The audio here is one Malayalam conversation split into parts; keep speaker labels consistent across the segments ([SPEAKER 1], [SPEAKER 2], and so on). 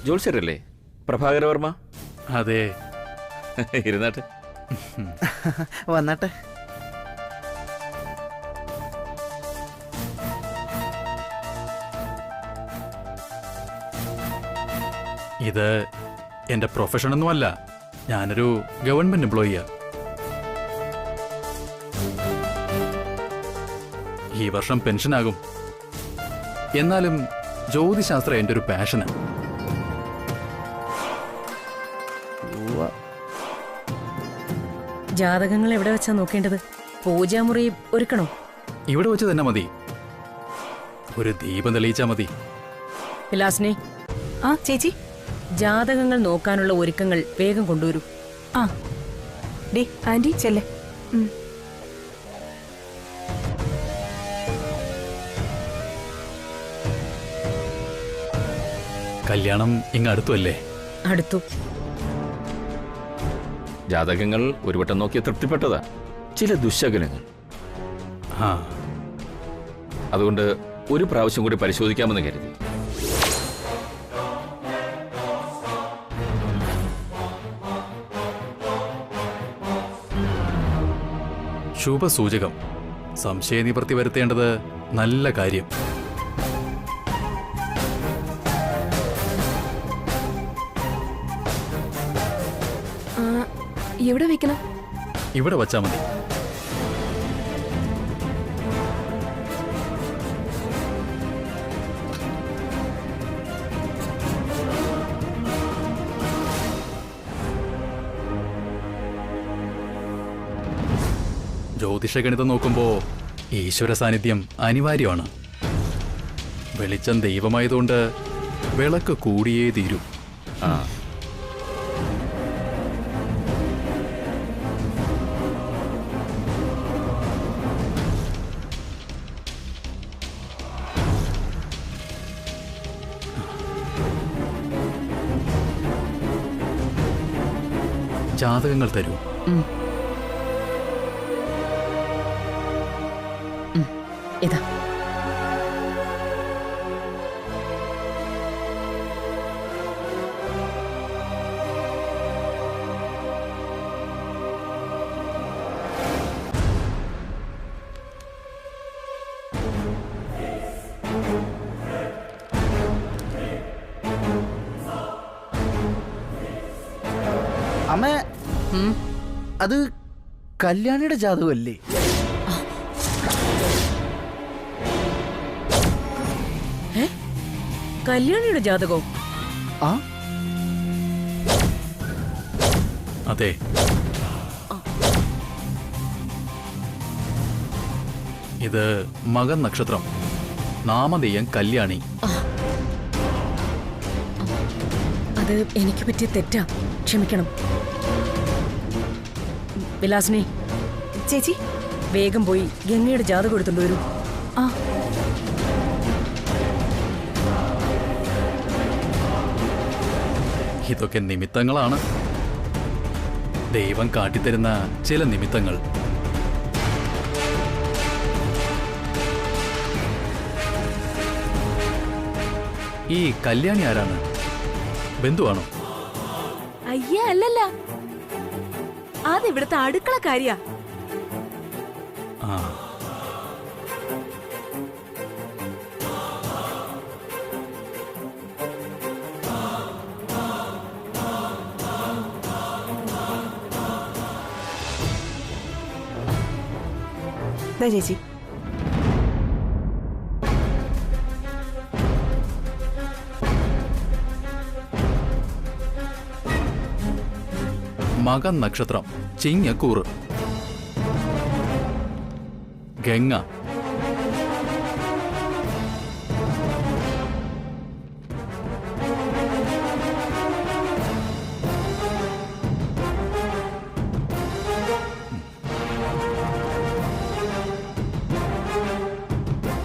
[SPEAKER 1] ജോത്സ്യരല്ലേ? പ്രഭാകരവർമ്മ?
[SPEAKER 2] അതെ.
[SPEAKER 1] ഇരുന്നാട്ടെ.
[SPEAKER 3] വന്നാട്ടെ.
[SPEAKER 2] ഇത് എന്റെ പ്രൊഫഷനൊന്നുമല്ല. ഞാനൊരു ഗവൺമെന്റ് എംപ്ലോയിയാ. ഈ വർഷം പെൻഷനാകും. എന്നാലും ജ്യോതിശാസ്ത്രം എൻ്റെ ഒരു പാഷനാണ്.
[SPEAKER 4] ജാതകങ്ങൾ എവിടെ വെച്ചാ നോക്കേണ്ടത്? പൂജാമുറി ഒരുക്കണോ?
[SPEAKER 2] ഇവിടെ വെച്ച് തന്നെ മതി. ഒരു ദീപം തെളിയിച്ചാ മതി.
[SPEAKER 4] വിലാസിനെ.
[SPEAKER 5] ആ ചേച്ചി,
[SPEAKER 4] ജാതകങ്ങൾ നോക്കാനുള്ള ഒരുക്കങ്ങൾ വേഗം കൊണ്ടുവരൂ.
[SPEAKER 5] ആ ഡേ ആന്റി ചെല്ലേ.
[SPEAKER 2] കല്യാണം ഇങ്ങ് അടുത്തുമല്ലേ?
[SPEAKER 4] അടുത്തു.
[SPEAKER 1] ജാതകങ്ങൾ ഒരു വട്ടം നോക്കിയ തൃപ്തിപ്പെട്ടതാ. ചില ദുശകലങ്ങൾ. അതുകൊണ്ട് ഒരു പ്രാവശ്യം കൂടി പരിശോധിക്കാമെന്ന് കരുതി.
[SPEAKER 2] ശുഭസൂചകം. സംശയനിവൃത്തി വരുത്തേണ്ടത് നല്ല കാര്യം.
[SPEAKER 5] എവിടെ വെക്കണം?
[SPEAKER 2] ഇവിടെ വച്ചാ മതി. ജ്യോതിഷഗണിതം നോക്കുമ്പോൾ ഈശ്വര സാന്നിധ്യം അനിവാര്യമാണ്. വെളിച്ചം ദൈവമായതുകൊണ്ട് വിളക്ക് കൂടിയേ തീരൂ. ജാതകങ്ങൾ തരൂ.
[SPEAKER 4] ഇതാ.
[SPEAKER 3] അമ്മ, അത് കല്യാണിയുടെ ജാതകമല്ലേ?
[SPEAKER 4] കല്യാണിയുടെ ജാതകോ?
[SPEAKER 3] ആ
[SPEAKER 2] അതെ. ഇത് മകൻ നക്ഷത്രം. നാമധേയം കല്യാണി.
[SPEAKER 4] അത് എനിക്ക് പറ്റിയ തെറ്റാ, ക്ഷമിക്കണം. വിലാസിനെ.
[SPEAKER 5] ചേച്ചി
[SPEAKER 4] വേഗം പോയി ഗംഗയുടെ ജാതകം എടുത്തുകൊണ്ട് വരൂ.
[SPEAKER 5] ആ
[SPEAKER 2] ഇതൊക്കെ നിമിത്തങ്ങളാണ്. ദൈവം കാട്ടിത്തരുന്ന ചില നിമിത്തങ്ങൾ. ഈ കല്യാണി ആരാണ്? ബന്ധുവാണോ?
[SPEAKER 5] അയ്യേ, അല്ലല്ല, അത് ഇവിടുത്തെ അടുക്കളക്കാരിയാ.
[SPEAKER 2] ആ.
[SPEAKER 5] ചേച്ചി
[SPEAKER 2] മകൻ നക്ഷത്രം ചിങ്ങക്കൂറ്. ഗംഗ.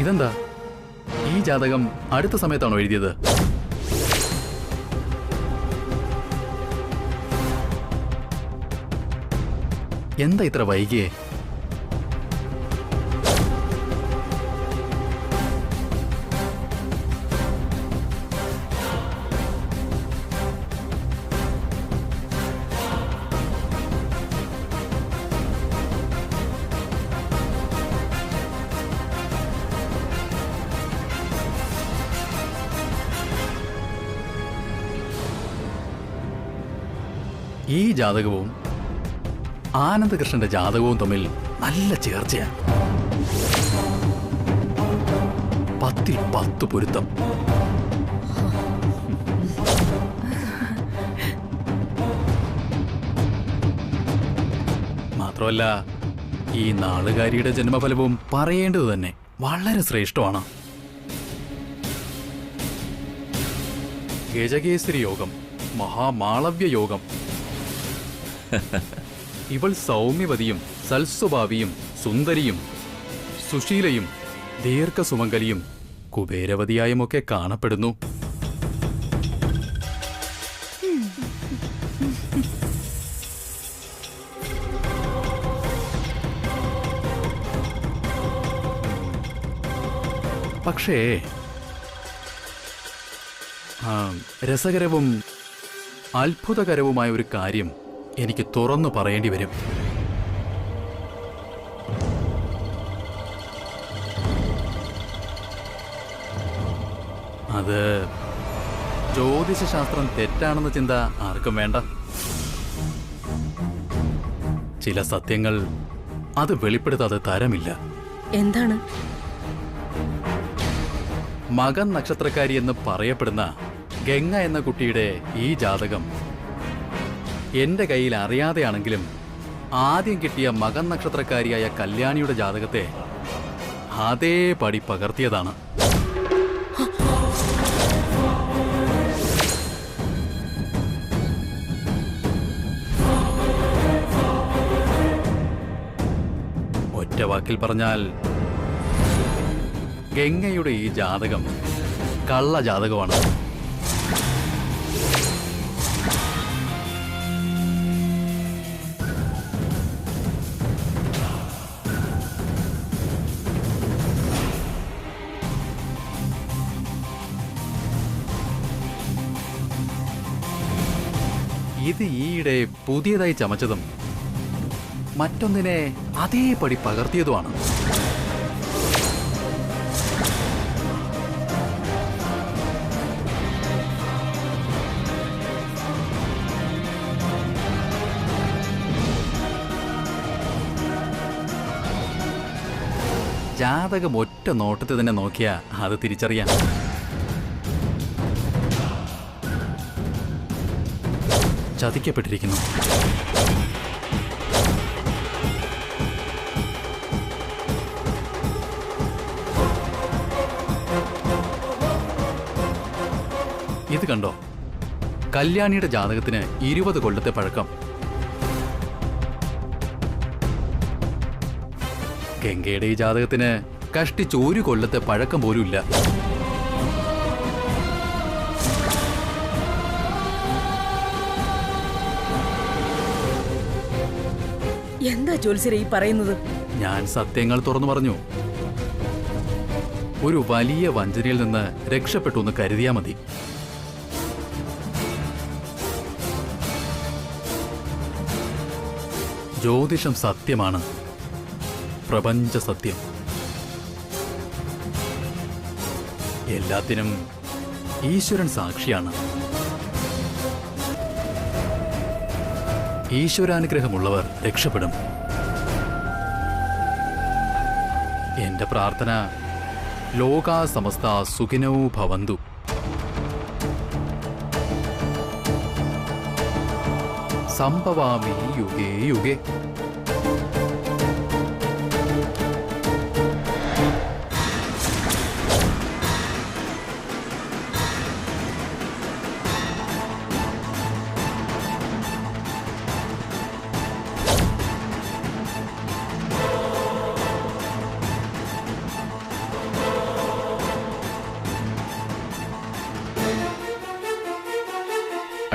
[SPEAKER 2] ഇതെന്താ? ഈ ജാതകം അടുത്ത സമയത്താണോ എഴുതിയത്? എന്താ ഇത്ര വൈകിയേ? ഈ ജാതകവും ആനന്ദകൃഷ്ണന്റെ ജാതകവും തമ്മിൽ നല്ല ചേർച്ചയാണ്. 10ൽ 10 പൊരുത്തം. മാത്രമല്ല, ഈ നാളുകാരിയുടെ ജന്മഫലവും പറയേണ്ടത് തന്നെ വളരെ ശ്രേഷ്ഠമാണ്. ഗജകേസരി യോഗം, മഹാമാളവ്യ യോഗം. ഇവൾ സൗമ്യവതിയും സൽസ്വഭാവിയും സുന്ദരിയും സുശീലയും ദീർഘസുമംഗലിയും കുബേരവതിയായുമൊക്കെ കാണപ്പെടുന്നു. പക്ഷേ രസകരവും അത്ഭുതകരവുമായ ഒരു കാര്യം എനിക്ക് തുറന്നു പറയേണ്ടി വരും. അത് ജ്യോതിഷശാസ്ത്രം തെറ്റാണെന്ന ചിന്ത ആർക്കും വേണ്ട. ചില സത്യങ്ങൾ അത് വെളിപ്പെടുത്താതെ തരമില്ല.
[SPEAKER 4] എന്താണ്?
[SPEAKER 2] മകൻ നക്ഷത്രക്കാരി എന്ന് പറയപ്പെടുന്ന ഗംഗ എന്ന കുട്ടിയുടെ ഈ ജാതകം എന്റെ കയ്യിൽ അറിയാതെയാണെങ്കിലും ആദ്യം കിട്ടിയ മകൻ നക്ഷത്രക്കാരിയായ കല്യാണിയുടെ ജാതകത്തെ അതേപടി പകർത്തിയതാണ്. ഒറ്റ വാക്കിൽ പറഞ്ഞാൽ ഗംഗയുടെ ഈ ജാതകം കള്ള ജാതകമാണ്. ഇത് ഈയിടെ പുതിയതായി ചമച്ചതും മറ്റൊന്നിനെ അതേപടി പകർത്തിയതുമാണ്. ജാതകം ഒറ്റ നോട്ടത്തിൽ തന്നെ നോക്കിയാ അത് തിരിച്ചറിയാം. ചതിക്കപ്പെട്ടിരിക്കുന്നു. ഇത് കണ്ടോ, കല്യാണിയുടെ ജാതകത്തിന് 20 കൊല്ലത്തെ പഴക്കം. ഗംഗയുടെ ഈ ജാതകത്തിന് കഷ്ടിച്ച് 1 കൊല്ലത്തെ പഴക്കം പോലുമില്ല.
[SPEAKER 4] എന്താ ജ്യോത്സ്യരെ ഈ പറയുന്നത്?
[SPEAKER 2] ഞാൻ സത്യങ്ങൾ തുറന്നു പറഞ്ഞു. ഒരു വലിയ വഞ്ചനയിൽ നിന്ന് രക്ഷപ്പെട്ടു എന്ന് കരുതിയാ മതി. ജ്യോതിഷം സത്യമാണ്, പ്രപഞ്ച സത്യം. എല്ലാത്തിനും ഈശ്വരൻ സാക്ഷിയാണ്. ഈശ്വരാനുഗ്രഹമുള്ളവർ രക്ഷപ്പെടും. എന്റെ പ്രാർത്ഥന ലോകാ സമസ്ത സുഖിനോ ഭവന്തു. സംഭവാമി യുഗേ യുഗേ.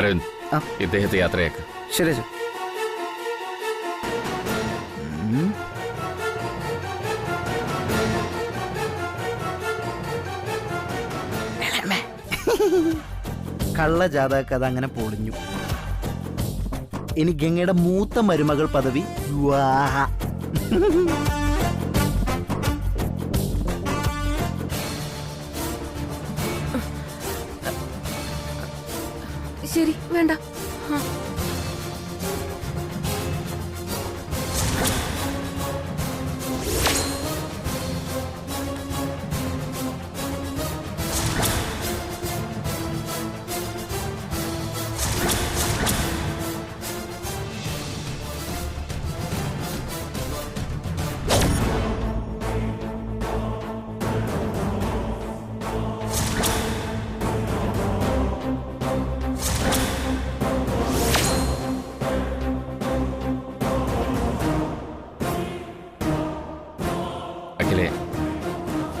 [SPEAKER 1] അരവിന്ദ്,
[SPEAKER 3] ആ.
[SPEAKER 1] ഇദ്ദേഹത്തെ യാത്രയാക്ക്.
[SPEAKER 3] ശരി അച്ഛാ. കള്ള ജാതക അങ്ങനെ പൊളിഞ്ഞു. ഇനി ഗംഗയുടെ മൂത്ത മരുമകൾ പദവി വിവാഹ.
[SPEAKER 5] ശരി, വേണ്ട.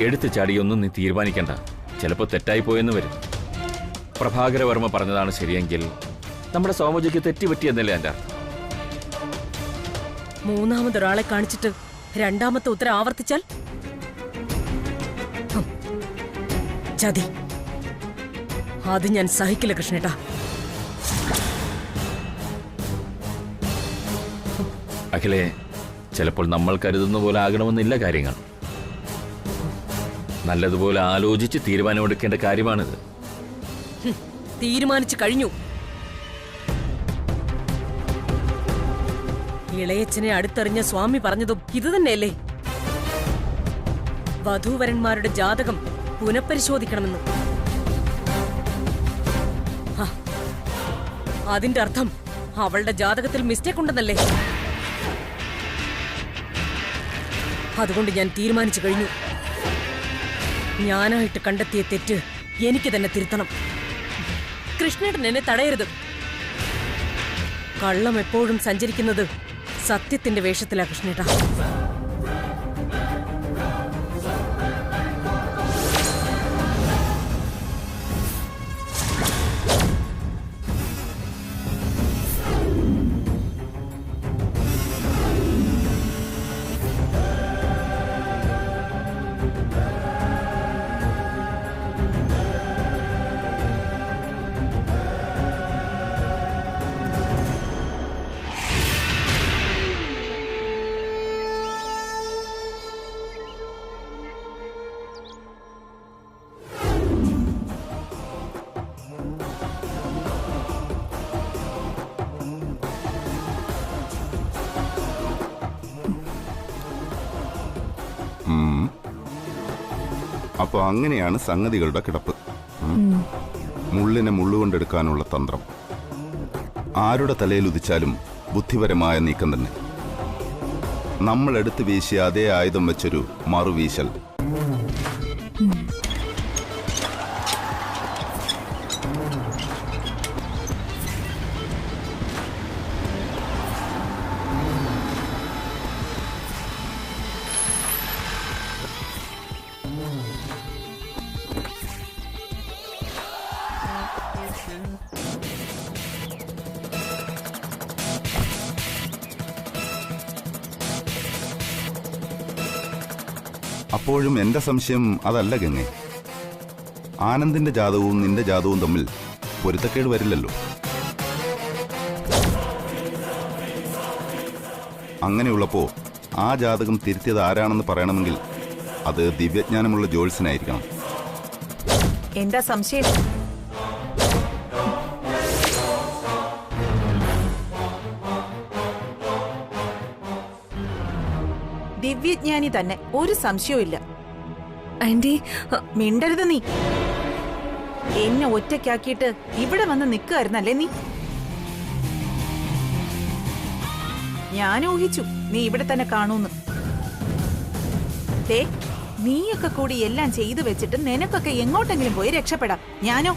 [SPEAKER 1] എടുത്തു ചാടിയൊന്നും നീ തീരുമാനിക്കണ്ട. ചിലപ്പോൾ തെറ്റായി പോയെന്ന് വരും. പ്രഭാകരവർമ്മ പറഞ്ഞതാണ് ശരിയെങ്കിൽ നമ്മുടെ സോമജിക്ക് തെറ്റുപറ്റിയെന്നല്ലേ എൻ്റെ അർത്ഥം.
[SPEAKER 4] മൂന്നാമതൊരാളെ കാണിച്ചിട്ട് രണ്ടാമത്തെ ഉത്തരം ആവർത്തിച്ചാൽ ചതി. അത് ഞാൻ സഹിക്കില്ല കൃഷ്ണേട്ടാ.
[SPEAKER 1] അഖിലേ, ചിലപ്പോൾ നമ്മൾ കരുതുന്ന പോലെ ആകണമെന്നില്ല കാര്യങ്ങൾ. നല്ലതുപോലെ ആലോചിച്ച് തീരുമാനമെടുക്കേണ്ട കാര്യമാണിത്.
[SPEAKER 4] തീരുമാനിച്ചു കഴിഞ്ഞു. ഇളയച്ചനെ അടുത്തെറിഞ്ഞ സ്വാമി പറഞ്ഞതും ഇത് തന്നെയല്ലേ? വധൂവരന്മാരുടെ ജാതകം പുനഃപരിശോധിക്കണമെന്ന്. അതിന്റെ അർത്ഥം അവളുടെ ജാതകത്തിൽ മിസ്റ്റേക്ക് ഉണ്ടെന്നല്ലേ? അതുകൊണ്ട് ഞാൻ തീരുമാനിച്ചു കഴിഞ്ഞു. ഞാനായിട്ട് കണ്ടെത്തിയ തെറ്റ് എനിക്ക് തന്നെ തിരുത്തണം. കൃഷ്ണേട്ടൻ എന്നെ തടയരുത്. കള്ളം എപ്പോഴും സഞ്ചരിക്കുന്നത് സത്യത്തിന്റെ വേഷത്തിലാ കൃഷ്ണേട്ടാ.
[SPEAKER 6] അപ്പൊ അങ്ങനെയാണ് സംഗതികളുടെ കിടപ്പ്. മുള്ളിനെ മുള്ളുകൊണ്ടെടുക്കാനുള്ള തന്ത്രം. ആരുടെ തലയിൽ ഉദിച്ചാലും ബുദ്ധിപരമായ നീക്കം തന്നെ. നമ്മൾ എടുത്തു വീശിയ അതേ ആയുധം വെച്ചൊരു മറുവീശൽ. അപ്പോഴും എന്റെ സംശയം അതല്ല ഗംഗെ. ആനന്ദിന്റെ ജാതകവും നിന്റെ ജാതകവും തമ്മിൽ പൊരുത്തക്കേട് വരില്ലല്ലോ. അങ്ങനെയുള്ളപ്പോ ആ ജാതകം തിരുത്തിയത് ആരാണെന്ന് പറയണമെങ്കിൽ അത് ദിവ്യജ്ഞാനമുള്ള ജ്യോത്സ്യനായിരിക്കണം.
[SPEAKER 7] എന്താ സംശയം? ദിവ്യജ്ഞാനി തന്നെ, ഒരു സംശയവും ഇല്ല.
[SPEAKER 5] ആന്റി,
[SPEAKER 7] മിണ്ടരുത് നീ. എന്നെ ഒറ്റയ്ക്കാക്കിയിട്ട് ഇവിടെ വന്ന് നിൽക്കുകയായിരുന്നല്ലേ നീ? ഞാൻ ഊഹിച്ചു നീ ഇവിടെ തന്നെ കാണൂന്ന്. ദേ, നീയൊക്കെ കൂടി എല്ലാം ചെയ്തു വെച്ചിട്ട് നിനക്കൊക്കെ എങ്ങോട്ടെങ്കിലും പോയി രക്ഷപ്പെടാം. ഞാനോ?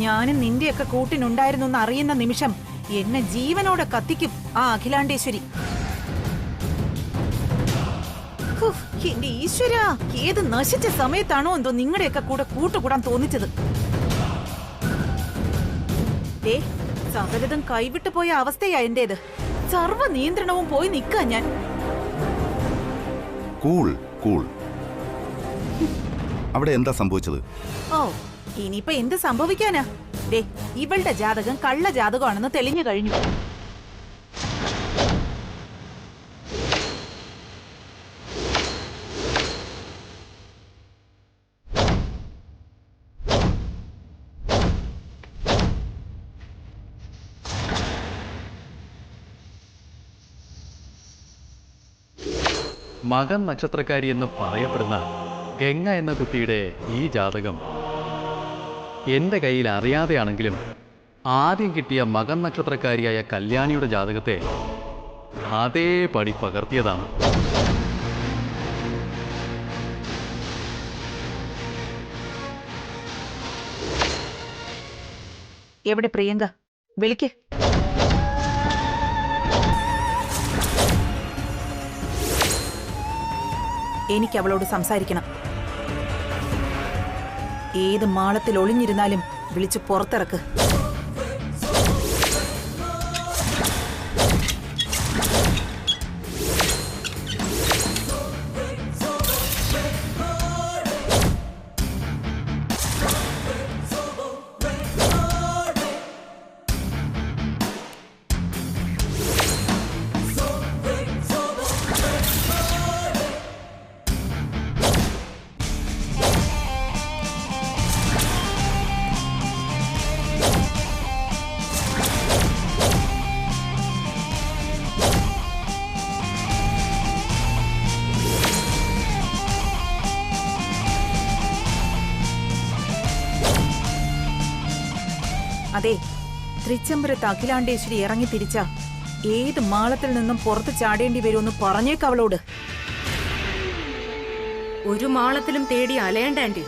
[SPEAKER 7] ഞാനും നിന്റെയൊക്കെ കൂട്ടിനുണ്ടായിരുന്നു എന്ന് അറിയുന്ന നിമിഷം എന്നെ ജീവനോടെ കത്തിക്കും ആ അഖിലാണ്ടേശ്വരി. എന്റെ ഈശ്വര, ഏത് നശിച്ച സമയത്താണോ എന്തോ നിങ്ങളുടെയൊക്കെ കൂടെ കൂട്ടുകൂടാൻ തോന്നിച്ചത്. സകലതും കൈവിട്ടു പോയ അവസ്ഥയാ എന്റേത്. സർവ്വ നിയന്ത്രണവും പോയി നിൽക്കാ ഞാൻ.
[SPEAKER 6] Cool cool. അവിടെ എന്താ സംഭവിച്ചത്?
[SPEAKER 7] ഓ, ഇനിയിപ്പോ എന്ത് സംഭവിക്കാനാ? ഇവളുടെ ജാതകം കള്ള ജാതകമാണെന്ന് തെളിഞ്ഞു കഴിഞ്ഞു.
[SPEAKER 2] മകൻ നക്ഷത്രക്കാരി എന്ന് പറയപ്പെടുന്ന ഗംഗ എന്ന കുട്ടിയുടെ ഈ ജാതകം എൻ്റെ കയ്യിൽ അറിയാതെയാണെങ്കിലും ആദ്യം കിട്ടിയ മകൻ നക്ഷത്രക്കാരിയായ കല്യാണിയുടെ ജാതകത്തെ അതേപടി പകർത്തിയതാണ്.
[SPEAKER 7] എവിടെ പ്രിയങ്ക? വിളിക്ക്. എനിക്ക് അവളോട് സംസാരിക്കണം. ഏത് മാളത്തിൽ ഒളിഞ്ഞിരുന്നാലും വിളിച്ച് പുറത്തിറക്ക്. അതെ, തൃച്ചംബരത്ത് അഖിലാണ്ടേശ്വരി ഇറങ്ങി തിരിച്ച ഏത് മാളത്തിൽ നിന്നും പുറത്ത് ചാടേണ്ടി വരുമെന്ന് പറഞ്ഞേക്കവളോട്.
[SPEAKER 4] ഒരു മാളത്തിലും തേടി അലയണ്ട ആന്റി.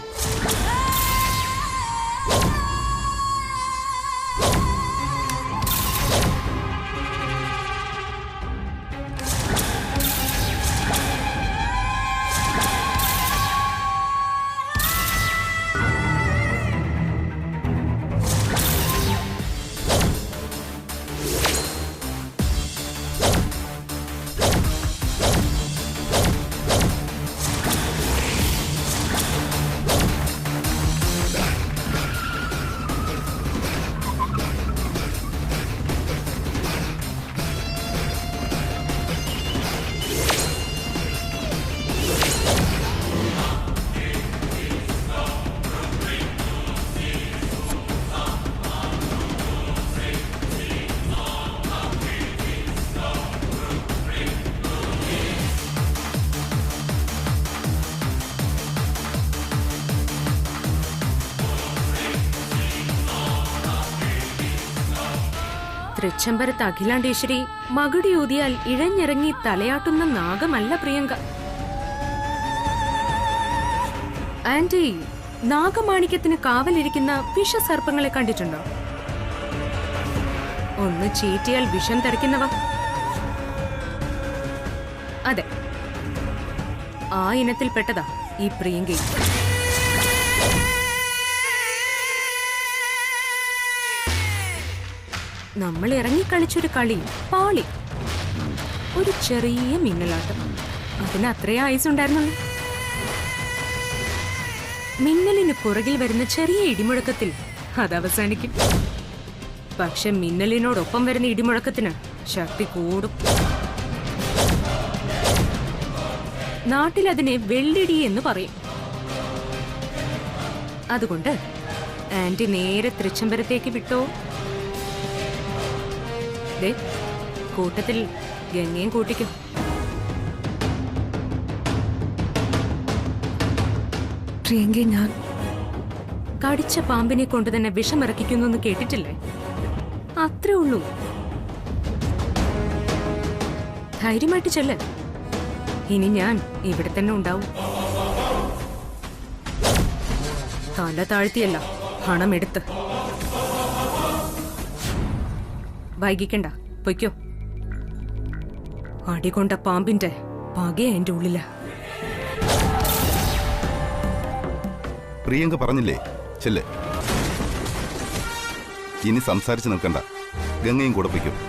[SPEAKER 4] തൃച്ചംബരത്ത് അഖിലാണ്ടേശ്വരി മകുടിയൂതിയാൽ ഇഴഞ്ഞിറങ്ങി തലയാട്ടുന്ന നാഗമല്ല പ്രിയങ്ക. ആന്റി, നാഗമാണിക്യത്തിന് കാവലിരിക്കുന്ന വിഷസർപ്പങ്ങളെ കണ്ടിട്ടുണ്ടോ? ഒന്ന് ചീറ്റിയാൽ വിഷം തെറിക്കുന്നവ. അതെ, ആ ഇനത്തിൽപ്പെട്ടതാ ഈ പ്രിയങ്ക. നമ്മൾ ഇറങ്ങിക്കളിച്ചൊരു കളി പാളി. ഒരു ചെറിയ മിന്നലാട്ടം, അതിന് അത്രയും ആയുസുണ്ടായിരുന്നുള്ളൂ. മിന്നലിന് പുറകിൽ വരുന്ന ചെറിയ ഇടിമുഴക്കത്തിൽ അത് അവസാനിക്കും. പക്ഷെ മിന്നലിനോടൊപ്പം വരുന്ന ഇടിമുഴക്കത്തിന് ശക്തി കൂടും. നാട്ടിലതിനെ വെള്ളിടി എന്ന് പറയും. അതുകൊണ്ട് ആന്റി നേരെ തൃച്ചംബരത്തേക്ക് വിട്ടോ. കൂട്ടത്തിൽ ഗംഗയും കൂട്ടിക്കും.
[SPEAKER 5] പ്രിയങ്ക, ഞാൻ
[SPEAKER 4] കടിച്ച പാമ്പിനെ കൊണ്ട് തന്നെ വിഷമിറക്കിക്കുന്നു എന്ന് കേട്ടിട്ടില്ലേ? അത്രേ ഉള്ളൂ. ധൈര്യമായിട്ട് ചെല്ല്. ഇനി ഞാൻ ഇവിടെ തന്നെ ഉണ്ടാവും. തല താഴ്ത്തിയല്ല, പണമെടുത്ത്. വൈകിക്കണ്ട, പൊയ്ക്കോ. അടികൊണ്ട പാമ്പിന്റെ പകയ എന്റെ ഉള്ളില.
[SPEAKER 6] പ്രിയങ്ക പറഞ്ഞില്ലേ, ചെല്ല്. ഇനി സംസാരിച്ച് നിൽക്കണ്ട, ഗംഗയും കൂടെ പൊയ്ക്കും.